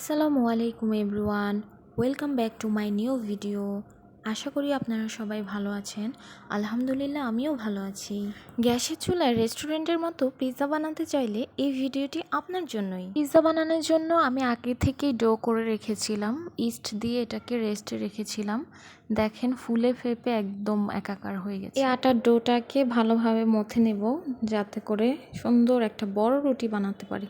আসসালামু আলাইকুম everyone, welcome back to my new video. আশা করি আপনারা সবাই ভালো আছেন। আলহামদুলিল্লাহ, আমিও ভালো আছি। গ্যাসের চুলায় রেস্টুরেন্টের মতো পিৎজা বানাতে চাইলে এই ভিডিওটি আপনার জন্যই। পিৎজা বানানোর জন্য আমি আগে থেকেই ডো করে রেখেছিলাম, ইস্ট দিয়ে এটাকে রেস্টে রেখেছিলাম। দেখেন ফুলে ফেপে একদম একাকার হয়ে গেছে। এই আটার ডোটাকে ভালোভাবে মথে নেব যাতে করে সুন্দর একটা বড় রুটি বানাতে পারি।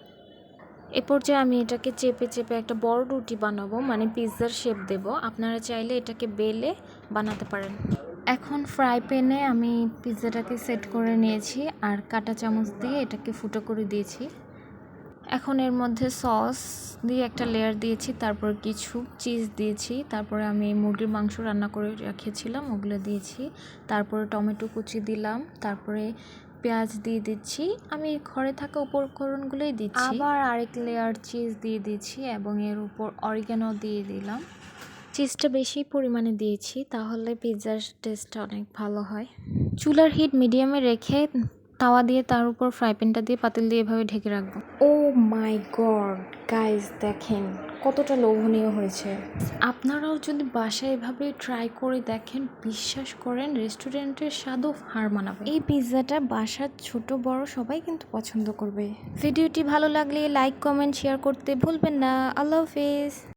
এ পর্যায়ে আমি এটাকে চেপে চেপে একটা বড় রুটি বানাবো, মানে পিৎজার শেপ দেব। আপনারা চাইলে এটাকে বেলে বানাতে পারেন। এখন ফ্রাই প্যানে আমি পিৎজাটাকে সেট করে নিয়েছি আর কাঁটা চামচ দিয়ে এটাকে ফুটো করে দিয়েছি। এখন এর মধ্যে সস দিয়ে একটা লেয়ার দিয়েছি, তারপর কিছু চিজ দিয়েছি, তারপরে আমি মুরগির মাংস রান্না করে রেখেছিলাম ওগুলো দিয়েছি, তারপরে টমেটো কুচি দিলাম, তারপরে পেঁয়াজ দিয়ে দিচ্ছি। আমি ঘরে থাকা উপকরণগুলোই দিচ্ছি। আবার আরেক লেয়ার চিজ দিয়ে দিচ্ছি এবং এর উপর অরিগানো দিয়ে দিলাম। চিজটা বেশি পরিমাণে দিয়েছি, তাহলে পিৎজার টেস্টটা অনেক ভালো হয়। চুলার হিট মিডিয়ামে রেখে তাওয়া দিয়ে তার উপর ফ্রাই প্যানটা দিয়ে পাতিল দিয়ে এভাবে ঢেকে রাখবো। ও মাই গড গাইস, দেখেন কতটা লোভনীয় হয়েছে। আপনারাও যদি বাসায় এভাবে ট্রাই করে দেখেন, বিশ্বাস করেন রেস্টুরেন্টের স্বাদও হার মানাবে। এই পিৎজাটা বাসার ছোট বড় সবাই কিন্তু পছন্দ করবে। ভিডিওটি ভালো লাগলে লাইক কমেন্ট শেয়ার করতে ভুলবেন না। আল্লাহ হাফেজ।